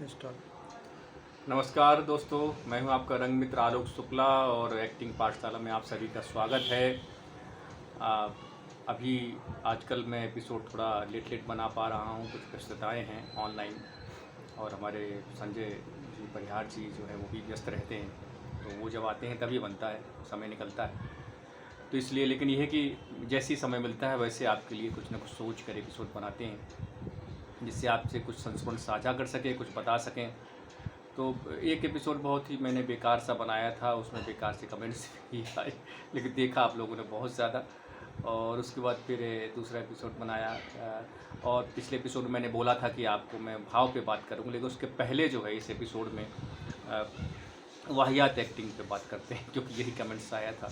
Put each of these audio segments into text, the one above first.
Start. नमस्कार दोस्तों, मैं हूं आपका रंग मित्र आलोक शुक्ला और एक्टिंग पाठशाला में आप सभी का स्वागत है। आ, अभी आजकल मैं एपिसोड थोड़ा लेट बना पा रहा हूं, कुछ व्यस्तताएं हैं ऑनलाइन और हमारे संजय जी परिहार जी जो है वो भी व्यस्त रहते हैं, तो वो जब आते हैं तभी बनता है, समय निकलता है। तो इसलिए लेकिन यह है कि जैसे ही समय मिलता है वैसे आपके लिए कुछ ना कुछ सोच कर एपिसोड बनाते हैं, जिससे आपसे कुछ संस्मरण साझा कर सकें, कुछ बता सकें। तो एक एपिसोड बहुत ही मैंने बेकार सा बनाया था, उसमें बेकार से कमेंट्स भी आए, लेकिन देखा आप लोगों ने बहुत ज़्यादा। और उसके बाद फिर दूसरा एपिसोड बनाया और पिछले एपिसोड में मैंने बोला था कि आपको मैं भाव पे बात करूँगा, लेकिन उसके पहले जो है इस एपिसोड में अ, वाहियात एक्टिंग पे बात करते हैं, क्योंकि यही कमेंट्स आया था।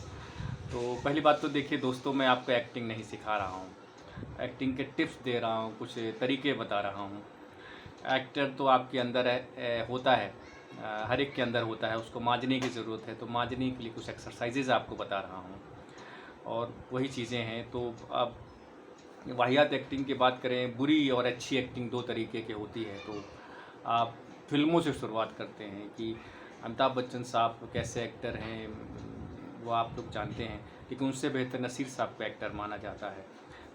तो पहली बात तो देखिए दोस्तों, मैं आपको एक्टिंग नहीं सिखा रहा हूँ, एक्टिंग के टिप्स दे रहा हूँ, कुछ तरीके बता रहा हूँ। एक्टर तो आपके अंदर है, होता है, हर एक के अंदर होता है, उसको मांझने की ज़रूरत है, तो मांझने के लिए कुछ एक्सरसाइजेज आपको बता रहा हूँ और वही चीज़ें हैं। तो अब वाहियात एक्टिंग की बात करें, बुरी और अच्छी एक्टिंग दो तरीके की होती है। तो आप फिल्मों से शुरुआत करते हैं कि अमिताभ बच्चन साहब कैसे एक्टर हैं, वो आप लोग जानते हैं, लेकिन उनसे बेहतर नसीर साहब को एक्टर माना जाता है।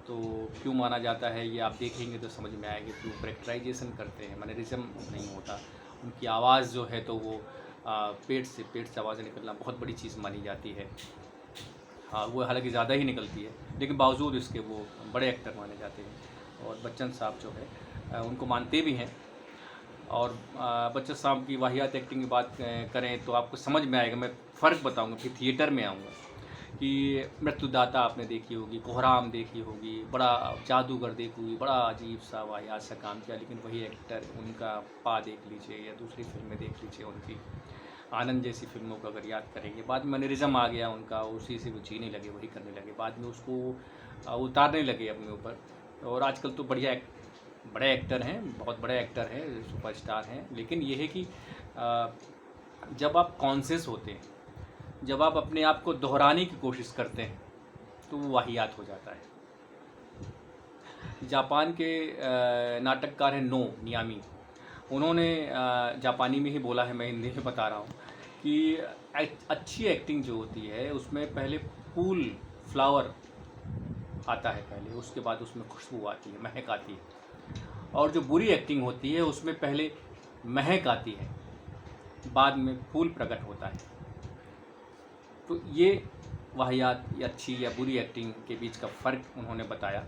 तो क्यों माना जाता है ये आप देखेंगे तो समझ में आएगा कि वो करेक्टराइजेशन करते हैं, मैनरिज्म नहीं होता। उनकी आवाज़ जो है तो वो पेट से आवाज़ निकलना बहुत बड़ी चीज़ मानी जाती है। हाँ, वो हालांकि ज़्यादा ही निकलती है, लेकिन बावजूद इसके वो बड़े एक्टर माने जाते हैं। और बच्चन साहब जो है उनको मानते भी हैं। और बच्चन साहब की वाहियात एक्टिंग की बात करें तो आपको समझ में आएगा। मैं फ़र्क बताऊंगा, फिर थिएटर में आऊँगा कि मृत्युदाता आपने देखी होगी, कोहराम देखी होगी, बड़ा जादूगर देखी होगी, बड़ा अजीब सा वाहियात सा काम किया, लेकिन वही एक्टर, उनका पा देख लीजिए या दूसरी फिल्में देख लीजिए उनकी, आनंद जैसी फिल्मों को अगर याद करेंगे, बाद में मैनरिज्म आ गया उनका, उसी से वो जीने लगे, वही करने लगे, बाद में उसको उतारने लगे अपने ऊपर। और आजकल तो बड़े एक्टर हैं, बहुत बड़े एक्टर हैं, सुपरस्टार हैं, लेकिन ये है कि जब आप कॉन्शियस होते हैं, जब आप अपने आप को दोहराने की कोशिश करते हैं, तो वो वाहियात हो जाता है। जापान के नाटककार हैं नो नियामी, उन्होंने जापानी में ही बोला है, मैं हिंदी में बता रहा हूँ कि अच्छी एक्टिंग जो होती है उसमें पहले फूल, फ्लावर आता है पहले, उसके बाद उसमें खुशबू आती है, महक आती है। और जो बुरी एक्टिंग होती है उसमें पहले महक आती है, बाद में फूल प्रकट होता है। तो ये वाहियात या अच्छी या बुरी एक्टिंग के बीच का फ़र्क उन्होंने बताया।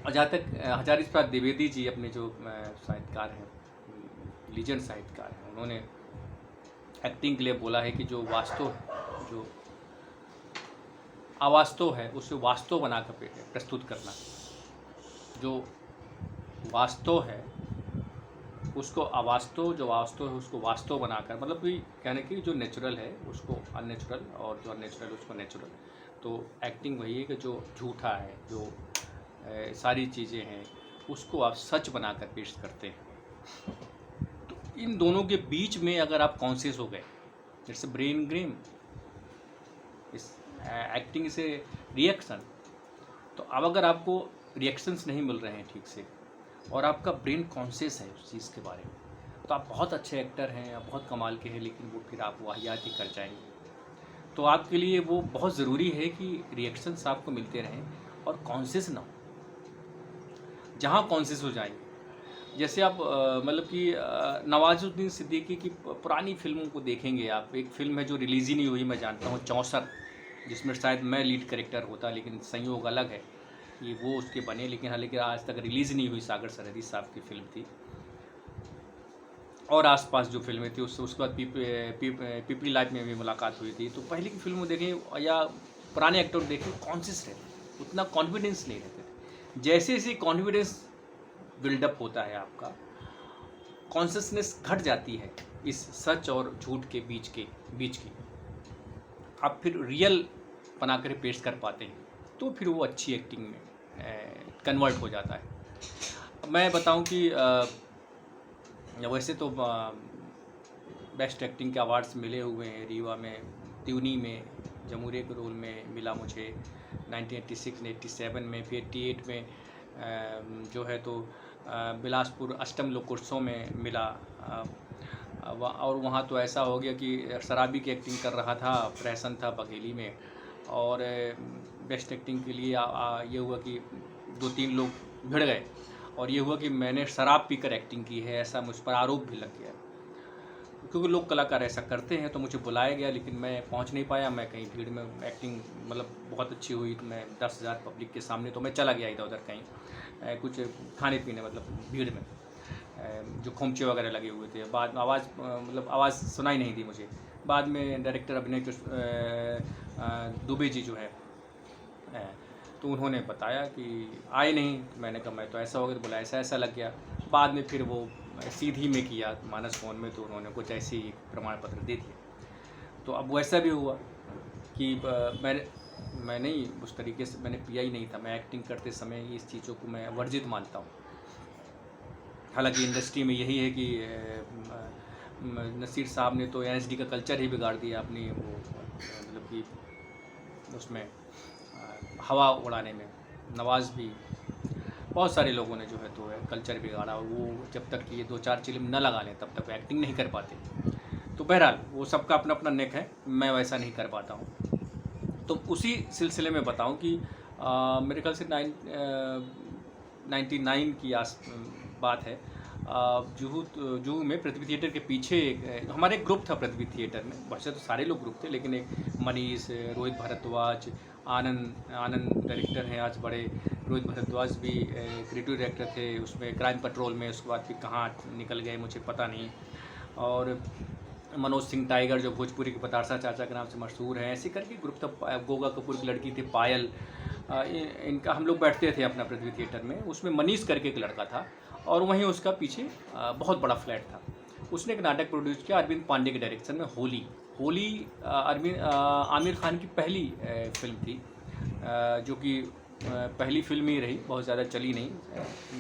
और जहाँ तक हजारी प्रसाद द्विवेदी जी अपने जो साहित्यकार हैं, लीजेंड साहित्यकार हैं, उन्होंने एक्टिंग के लिए बोला है कि जो वास्तव है, जो अवास्तव है उसे वास्तव बनाकर प्रस्तुत करना, जो वास्तव है उसको अवास्तव, जो वास्तव है उसको वास्तव बनाकर, मतलब कि कहने की जो नेचुरल है उसको अननेचुरल और जो अननेचुरल उसको नेचुरल। तो एक्टिंग वही है कि जो झूठा है, जो सारी चीज़ें हैं, उसको आप सच बनाकर पेश करते हैं। तो इन दोनों के बीच में अगर आप कॉन्शियस हो गए, जैसे ब्रेन गेम, इस एक्टिंग से रिएक्शन, तो अब अगर आपको रिएक्शंस नहीं मिल रहे हैं ठीक से और आपका ब्रेन कॉन्शियस है उस चीज़ के बारे में, तो आप बहुत अच्छे एक्टर हैं, आप बहुत कमाल के हैं, लेकिन वो फिर आप वाहियात ही कर जाएंगे। तो आपके लिए वो बहुत ज़रूरी है कि रिएक्शंस आपको मिलते रहें और कॉन्शियस ना हो। जहाँ कॉन्शियस हो जाएंगे, जैसे आप मतलब कि नवाजुद्दीन सिद्दीकी की पुरानी फिल्मों को देखेंगे आप, एक फिल्म है जो रिलीज़ ही नहीं हुई, मैं जानता हूँ, चौसर, जिसमें शायद मैं लीड कैरेक्टर होता, लेकिन संयोग अलग है, ये वो उसके बने, लेकिन हालांकि आज तक रिलीज़ नहीं हुई। सागर सरहदी साहब की फिल्म थी और आसपास जो फिल्में थी, उसके बाद पीपली लाइफ में भी मुलाकात हुई थी। तो पहले की फिल्मों देखें या पुराने एक्टर देखें, कॉन्शियस रहते, उतना कॉन्फिडेंस नहीं रहते थे। जैसे जैसे कॉन्फिडेंस बिल्डअप होता है आपका, कॉन्शियसनेस घट जाती है इस सच और झूठ के बीच की, आप फिर रियल बनाकर पेश कर पाते हैं, तो फिर वो अच्छी एक्टिंग में कन्वर्ट हो जाता है। मैं बताऊं कि वैसे तो बेस्ट एक्टिंग के अवार्ड्स मिले हुए हैं, रीवा में, त्यूनी में जमूरे के रोल में मिला मुझे 1986 87 में, फिर 88 में जो है तो बिलासपुर अष्टम लोकोत्सव में मिला। और वहाँ तो ऐसा हो गया कि शराबी की एक्टिंग कर रहा था, प्रहसन था बघेली में, और बेस्ट एक्टिंग के लिए ये हुआ कि 2-3 लोग भिड़ गए, और ये हुआ कि मैंने शराब पीकर एक्टिंग की है, ऐसा मुझ पर आरोप भी लग गया। क्योंकि लोग कलाकार ऐसा करते हैं, तो मुझे बुलाया गया, लेकिन मैं पहुंच नहीं पाया। मैं कहीं भीड़ में एक्टिंग मतलब बहुत अच्छी हुई, तो मैं 10,000 पब्लिक के सामने तो मैं चला गया इधर उधर कहीं कुछ खाने पीने, मतलब भीड़ में जो खोमचे वगैरह लगे हुए थे। बाद में आवाज़ मतलब आवाज़ सुनाई नहीं दी मुझे। बाद में डायरेक्टर अभिनय दुबे जी जो है, तो उन्होंने बताया कि आए नहीं। तो मैंने कहा मैं तो ऐसा हो गया, तो बोला ऐसा ऐसा लग गया। बाद में फिर वो सीधी में किया मानस फोन में, तो उन्होंने कुछ ऐसे ही प्रमाण पत्र दे दिया। तो अब वैसा भी हुआ कि मैं नहीं उस तरीके से मैंने पिया ही नहीं था। मैं एक्टिंग करते समय इस चीज़ों को मैं वर्जित मानता हूँ। हालांकि इंडस्ट्री में यही है कि नसीर साहब ने तो एनएसडी का कल्चर ही बिगाड़ दिया अपनी वो मतलब कि उसमें हवा उड़ाने में। नवाज़ भी, बहुत सारे लोगों ने जो है तो कल्चर बिगाड़ा, और वो जब तक ये 2-4 चिल्म न लगा लें तब तक वो एक्टिंग नहीं कर पाते। तो बहरहाल वो सबका अपना अपना नेक है, मैं वैसा नहीं कर पाता हूँ। तो उसी सिलसिले में बताऊँ कि मेरे ख्याल से 99 की बात है। जुहू में पृथ्वी थिएटर के पीछे हमारे एक ग्रुप था पृथ्वी थिएटर में। वैसे तो सारे लोग ग्रुप थे, लेकिन एक मनीष, रोहित भारद्वाज, आनंद डायरेक्टर हैं आज बड़े, रोहित भारद्वाज भी क्रिएटिव डायरेक्टर थे उसमें क्राइम पेट्रोल में। उसके बाद फिर कहाँ निकल गए मुझे पता नहीं। और मनोज सिंह टाइगर जो भोजपुरी के बतारसा चाचा के नाम से मशहूर हैं, ऐसे करके ग्रुप था। गोगा कपूर की लड़की थी पायल, इनका हम लोग बैठते थे अपना पृथ्वी थिएटर में। उसमें मनीष करके एक लड़का था, और वहीं उसका पीछे बहुत बड़ा फ्लैट था। उसने एक नाटक प्रोड्यूस किया अरविंद पांडे के डायरेक्शन में, होली आमिर खान की पहली फिल्म थी, जो कि पहली फिल्म ही रही, बहुत ज़्यादा चली नहीं,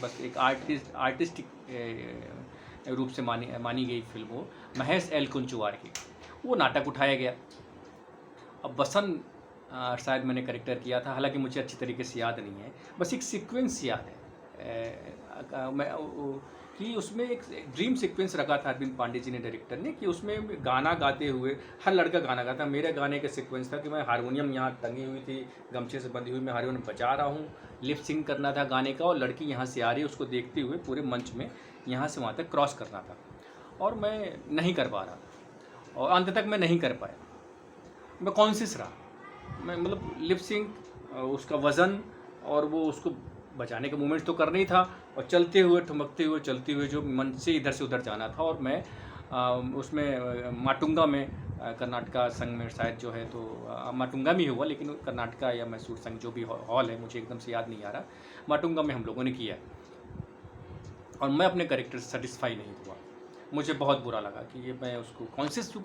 बस एक आर्टिस्टिक रूप से मानी गई फिल्म। वो महेश एल कुंचुवार की, वो नाटक उठाया गया। अब बसंत शायद मैंने कैरेक्टर किया था, हालांकि मुझे अच्छी तरीके से याद नहीं है, बस एक सीक्वेंस याद है मैं कि उसमें एक ड्रीम सीक्वेंस रखा था अरविंद पांडे जी ने, डायरेक्टर ने, कि उसमें गाना गाते हुए हर लड़का गाना गाता। मेरे गाने का सीक्वेंस था कि मैं हारमोनियम यहाँ टंगी हुई थी, गमछे से बंधी हुई, मैं हारमोनियम बजा रहा हूँ, लिप सिंक करना था गाने का, और लड़की यहाँ से आ रही है, उसको देखते हुए पूरे मंच में यहाँ से वहाँ तक क्रॉस करना था, और मैं नहीं कर पा रहा, और अंत तक मैं नहीं कर पाया। मैं कॉन्शियस रहा, मैं मतलब लिप सिंक, उसका वज़न, और वो उसको बचाने का मूवमेंट तो करना ही था, और चलते हुए ठुमकते हुए चलते हुए जो मन से इधर से उधर जाना था। और मैं उसमें माटुंगा में कर्नाटका संघ में शायद जो है, तो माटुंगा में हुआ, लेकिन कर्नाटका या मैसूर संघ जो भी हॉल है, मुझे एकदम से याद नहीं आ रहा, माटुंगा में हम लोगों ने किया। और मैं अपने कैरेक्टर से सेटिस्फाई नहीं हुआ, मुझे बहुत बुरा लगा कि ये मैं उसको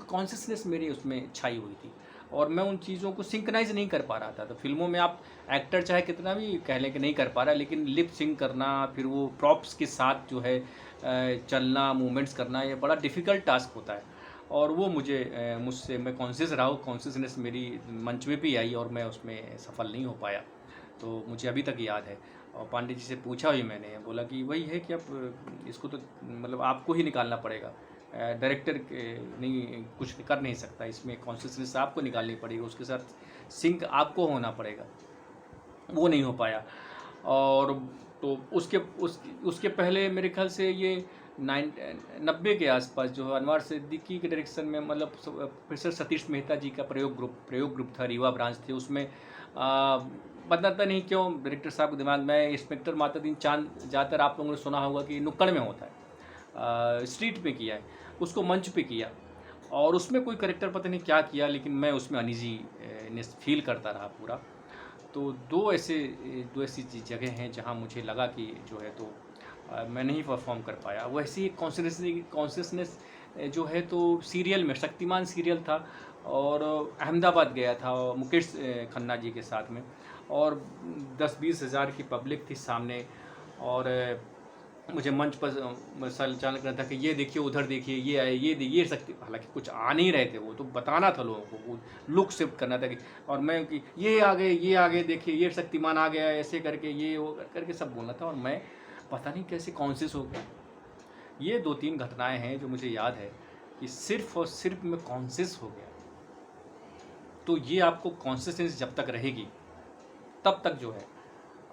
कॉन्शियसनेस मेरी उसमें छाई हुई थी, और मैं उन चीज़ों को सिंक्राइज नहीं कर पा रहा था। तो फिल्मों में आप एक्टर चाहे कितना भी कह लें कि नहीं कर पा रहा, लेकिन लिप सिंक करना, फिर वो प्रॉप्स के साथ जो है चलना, मूवमेंट्स करना, ये बड़ा डिफ़िकल्ट टास्क होता है। और वो मुझसे मैं कॉन्शियस रहा हूँ, कॉन्शियसनेस मेरी मंच में भी आई, और मैं उसमें सफल नहीं हो पाया। तो मुझे अभी तक याद है। और पांडे जी से पूछा भी मैंने, बोला कि वही है कि अब इसको तो मतलब आपको ही निकालना पड़ेगा, डायरेक्टर नहीं कुछ कर नहीं सकता, इसमें कॉन्शियसनेस आपको निकालनी पड़ेगी, उसके साथ सिंक आपको होना पड़ेगा। वो नहीं हो पाया। और तो उसके पहले मेरे ख्याल से ये 90 के आसपास जो अनवर सिद्दीकी के डायरेक्शन में, मतलब प्रोफेसर सतीश मेहता जी का प्रयोग ग्रुप था, रीवा ब्रांच थी उसमें। बताता नहीं क्यों डायरेक्टर साहब के दिमाग में इंस्पेक्टर मातादीन चांद, ज़्यादातर आप लोगों ने सुना होगा कि नुक्कड़ में होता है, स्ट्रीट पे किया है, उसको मंच पे किया, और उसमें कोई करेक्टर पता नहीं क्या किया, लेकिन मैं उसमें अनईजीनेस फील करता रहा पूरा। तो दो ऐसी जगह हैं जहां मुझे लगा कि जो है तो मैं नहीं परफॉर्म कर पाया। वैसे ही कॉन्शियसनेस जो है तो सीरियल में, शक्तिमान सीरियल था, और अहमदाबाद गया था मुकेश खन्ना जी के साथ में, और 10-20 हज़ार की पब्लिक थी सामने, और मुझे मंच पर संचालन करना था कि ये देखिए, उधर देखिए, ये आए, ये शक्ति, हालांकि कुछ आ नहीं रहे थे, वो तो बताना था लोगों को, वो लुक शिफ्ट करना था कि, और मैं कि ये आ गए देखिए, ये शक्तिमान आ गया, ऐसे करके ये वो करके सब बोलना था। और मैं पता नहीं कैसे कॉन्शियस हो गया। ये 2-3 घटनाएं हैं जो मुझे याद है कि सिर्फ़ और सिर्फ मैं कॉन्शियस हो गया। तो ये आपको कॉन्सिस्टेंसी जब तक रहेगी तब तक जो है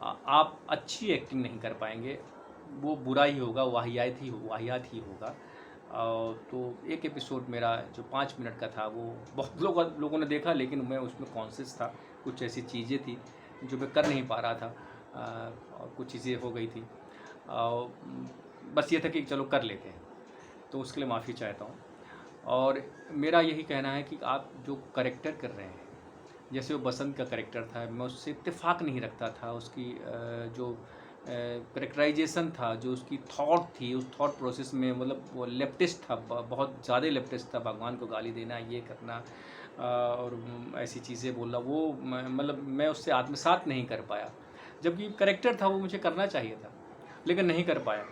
आप अच्छी एक्टिंग नहीं कर पाएंगे। वो बुरा ही होगा, वाहियात ही होगा। तो एक एपिसोड मेरा जो 5 मिनट का था वो बहुत लोगों ने देखा, लेकिन मैं उसमें कॉन्शियस था। कुछ ऐसी चीज़ें थी जो मैं कर नहीं पा रहा था, और कुछ चीज़ें हो गई थी। बस ये था कि चलो कर लेते हैं, तो उसके लिए माफ़ी चाहता हूँ। और मेरा यही कहना है कि आप जो करैक्टर कर रहे हैं, जैसे वो बसंत का करैक्टर था, मैं उससे इत्तेफाक नहीं रखता था। उसकी जो करैक्टराइजेशन था, जो उसकी थॉट थी, उस थॉट प्रोसेस में मतलब वो लेफ्टिस्ट था, बहुत ज़्यादा लेफ्टिस्ट था। भगवान को गाली देना, ये करना और ऐसी चीज़ें बोलना, वो मतलब मैं उससे आत्मसात नहीं कर पाया। जबकि करैक्टर था वो मुझे करना चाहिए था, लेकिन नहीं कर पाया।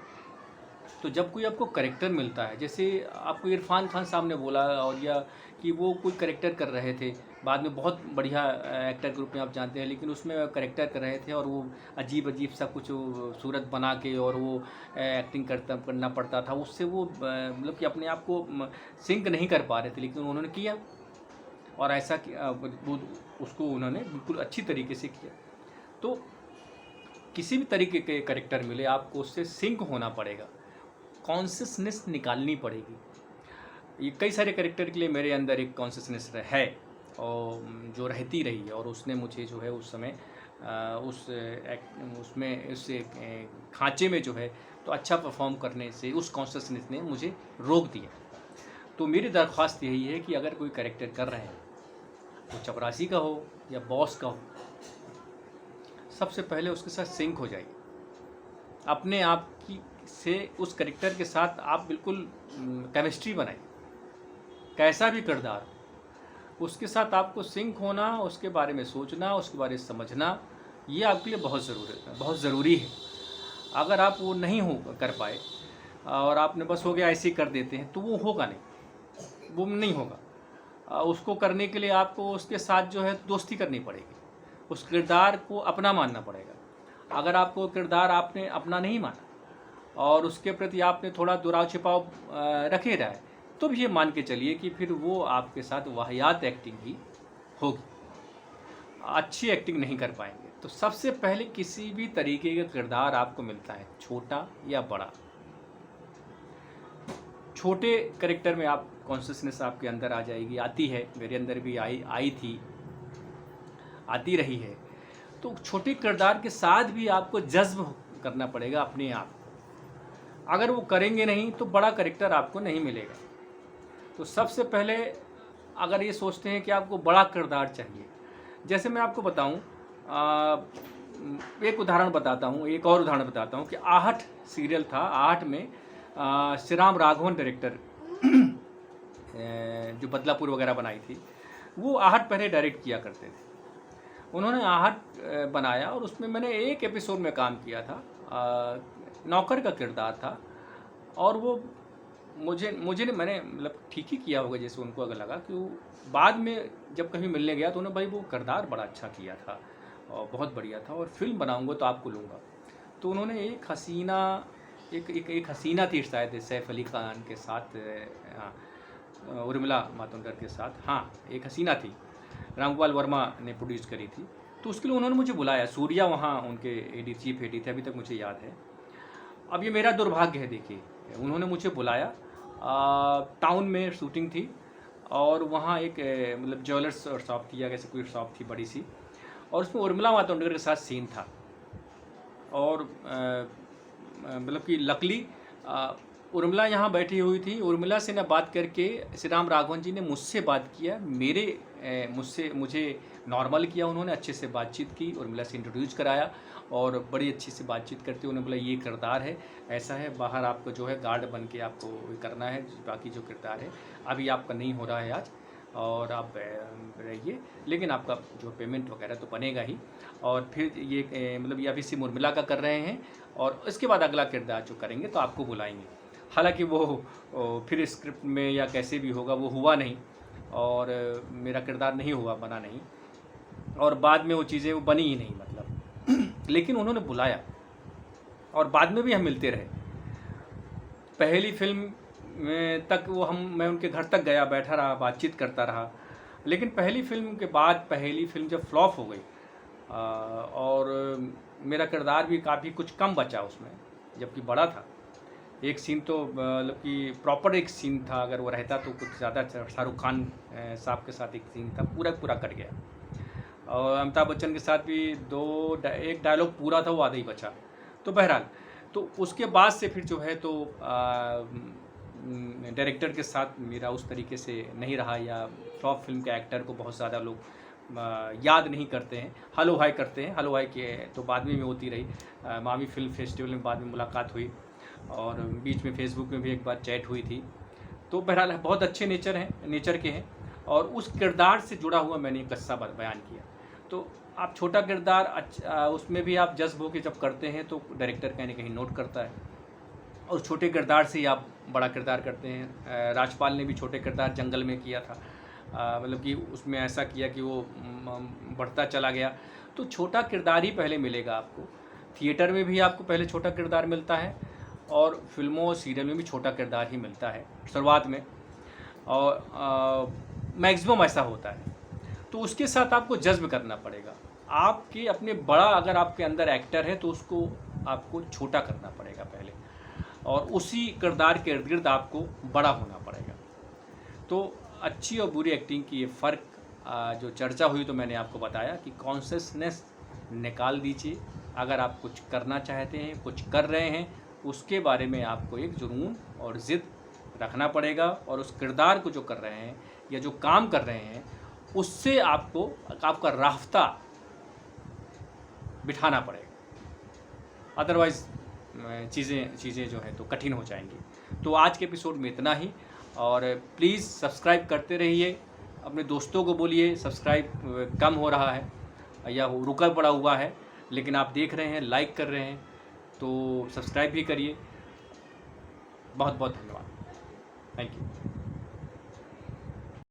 तो जब कोई आपको करैक्टर मिलता है, जैसे आपको इरफान खान साहब ने बोला, और या कि वो कोई करैक्टर कर रहे थे, बाद में बहुत बढ़िया एक्टर ग्रुप में आप जानते हैं, लेकिन उसमें करैक्टर कर रहे थे और वो अजीब सा कुछ सूरत बना के और वो एक्टिंग करना पड़ता था। उससे वो मतलब कि अपने आप को सिंक नहीं कर पा रहे थे, लेकिन उन्होंने किया और ऐसा वो उसको उन्होंने बिल्कुल अच्छी तरीके से किया। तो किसी भी तरीके के करैक्टर मिले, आपको उससे सिंक होना पड़ेगा, कॉन्शियसनेस निकालनी पड़ेगी। ये कई सारे कैरेक्टर के लिए मेरे अंदर एक कॉन्शियसनेस है और जो रहती रही है, और उसने मुझे जो है उस समय उसमें उस खांचे में जो है तो अच्छा परफॉर्म करने से उस कॉन्शियसनेस ने मुझे रोक दिया। तो मेरी दरख्वास्त यही है कि अगर कोई कैरेक्टर कर रहे हैं, वो चपरासी का हो या बॉस का हो, सबसे पहले उसके साथ सिंक हो जाइए। अपने आप की से उस कैरेक्टर के साथ आप बिल्कुल केमिस्ट्री बनाइए। कैसा भी किरदार हो, उसके साथ आपको सिंक होना, उसके बारे में सोचना, उसके बारे में समझना, ये आपके लिए बहुत ज़रूरी है। अगर आप वो नहीं कर पाए और आपने बस हो गया ऐसे ही कर देते हैं, तो वो होगा नहीं, वो नहीं होगा। उसको करने के लिए आपको उसके साथ जो है दोस्ती करनी पड़ेगी, उस किरदार को अपना मानना पड़ेगा। अगर आपको किरदार आपने अपना नहीं माना और उसके प्रति आपने थोड़ा दुराव छिपाव रखे रहा है, तो भी ये मान के चलिए कि फिर वो आपके साथ वाहियात एक्टिंग ही होगी, अच्छी एक्टिंग नहीं कर पाएंगे। तो सबसे पहले किसी भी तरीके का किरदार आपको मिलता है, छोटा या बड़ा, छोटे कैरेक्टर में आप कॉन्शियसनेस आपके अंदर आ जाएगी, आती है, मेरे अंदर भी आई थी, आती रही है। तो छोटे किरदार के साथ भी आपको जज्ब करना पड़ेगा अपने आप को। अगर वो करेंगे नहीं तो बड़ा कैरेक्टर आपको नहीं मिलेगा। तो सबसे पहले अगर ये सोचते हैं कि आपको बड़ा किरदार चाहिए, जैसे मैं आपको बताऊं, एक उदाहरण बताता हूं, एक और उदाहरण बताता हूं कि आहट सीरियल था। आहट में श्री राम राघवन डायरेक्टर जो बदलापुर वगैरह बनाई थी, वो आहट पहले डायरेक्ट किया करते थे। उन्होंने आहट बनाया और उसमें मैंने एक एपिसोड में काम किया था, नौकर का किरदार था। और वो मैंने मतलब ठीक ही किया होगा जैसे उनको अगर लगा, कि वो बाद में जब कभी मिलने गया तो उन्होंने, भाई वो किरदार बड़ा अच्छा किया था और बहुत बढ़िया था, और फिल्म बनाऊंगा तो आपको लूँगा। तो उन्होंने एक हसीना थी शायद सैफ अली खान के साथ, उर्मिला मातोंडकर के साथ, हाँ एक हसीना थी, रामगोपाल वर्मा ने प्रोड्यूस करी थी। तो उसके लिए उन्होंने मुझे बुलाया, सूर्या वहाँ उनके चीफ एडी थे, अभी तक मुझे याद है। अब ये मेरा दुर्भाग्य है, देखिए उन्होंने मुझे बुलाया, टाउन में शूटिंग थी और वहाँ एक मतलब ज्वेलर्स शॉप थी या कैसे कोई शॉप थी बड़ी सी, और उसमें उर्मिला मातोंडकर के साथ सीन था। और मतलब कि लकली उर्मिला यहाँ बैठी हुई थी। उर्मिला से ना बात करके श्री राम राघवन जी ने मुझसे बात किया, मुझे नॉर्मल किया, उन्होंने अच्छे से बातचीत की, उर्मिला से इंट्रोड्यूस कराया और बड़ी अच्छी से बातचीत करते उन्होंने बोला ये किरदार है, ऐसा है, बाहर आपको जो है गार्ड बन के आपको करना है, बाकी जो किरदार है अभी आपका नहीं हो रहा है आज, और आप रहिए, लेकिन आपका जो पेमेंट वगैरह तो बनेगा ही। और फिर ये मतलब ये अभी सिर्फ उर्मिला का कर रहे हैं, और इसके बाद अगला किरदार जो करेंगे तो आपको बुलाएंगे। हालांकि वो फिर स्क्रिप्ट में या कैसे भी होगा वो हुआ नहीं, और मेरा किरदार नहीं हुआ, बना नहीं, और बाद में वो चीज़ें वो बनी ही नहीं मतलब लेकिन उन्होंने बुलाया और बाद में भी हम मिलते रहे। पहली फिल्म में तक मैं उनके घर तक गया, बैठा रहा, बातचीत करता रहा। लेकिन पहली फिल्म के बाद पहली फिल्म जब फ्लॉप हो गई और मेरा किरदार भी काफ़ी कुछ कम बचा उसमें, जबकि बड़ा था। एक सीन तो मतलब कि प्रॉपर एक सीन था, अगर वो रहता तो कुछ ज़्यादा। शाहरुख खान साहब के साथ एक सीन था, पूरा कट गया। और अमिताभ बच्चन के साथ भी एक डायलॉग पूरा था, वो आधा ही बचा। तो बहरहाल, तो उसके बाद से फिर जो है तो डायरेक्टर के साथ मेरा उस तरीके से नहीं रहा, या फ्लॉप फिल्म के एक्टर को बहुत ज़्यादा लोग याद नहीं करते हैं, हलो हाय करते हैं। हलो हाय के तो बाद में होती रही। मावी फिल्म फेस्टिवल में बाद में मुलाकात हुई, और बीच में फेसबुक में भी एक बार चैट हुई थी। तो बहरहाल बहुत अच्छे नेचर के हैं, और उस किरदार से जुड़ा हुआ मैंने एक किस्सा बयान किया। तो आप छोटा किरदार उसमें भी आप जज्ब होकर जब करते हैं तो डायरेक्टर कहीं ना कहीं नोट करता है, और छोटे किरदार से ही आप बड़ा किरदार करते हैं। राजपाल ने भी छोटे किरदार जंगल में किया था, मतलब कि उसमें ऐसा किया कि वो बढ़ता चला गया। तो छोटा किरदार ही पहले मिलेगा आपको। थिएटर में भी आपको पहले छोटा किरदार मिलता है, और फिल्मों और सीरियल में भी छोटा किरदार ही मिलता है शुरुआत में, और मैक्सिमम ऐसा होता है। तो उसके साथ आपको जज्ब करना पड़ेगा। आपके अपने बड़ा अगर आपके अंदर एक्टर है तो उसको आपको छोटा करना पड़ेगा पहले, और उसी किरदार के इर्द गिर्द आपको बड़ा होना पड़ेगा। तो अच्छी और बुरी एक्टिंग की ये फ़र्क जो चर्चा हुई, तो मैंने आपको बताया कि कॉन्शियसनेस निकाल दीजिए। अगर आप कुछ करना चाहते हैं, कुछ कर रहे हैं, उसके बारे में आपको एक जुनून और ज़िद रखना पड़ेगा, और उस किरदार को जो कर रहे हैं या जो काम कर रहे हैं उससे आपको आपका राफ्ता बिठाना पड़ेगा। अदरवाइज़ चीज़ें जो हैं तो कठिन हो जाएंगी। तो आज के एपिसोड में इतना ही, और प्लीज़ सब्सक्राइब करते रहिए। अपने दोस्तों को बोलिए, सब्सक्राइब कम हो रहा है या रुका पड़ा हुआ है, लेकिन आप देख रहे हैं, लाइक कर रहे हैं, तो सब्सक्राइब भी करिए। बहुत बहुत धन्यवाद। Thank you.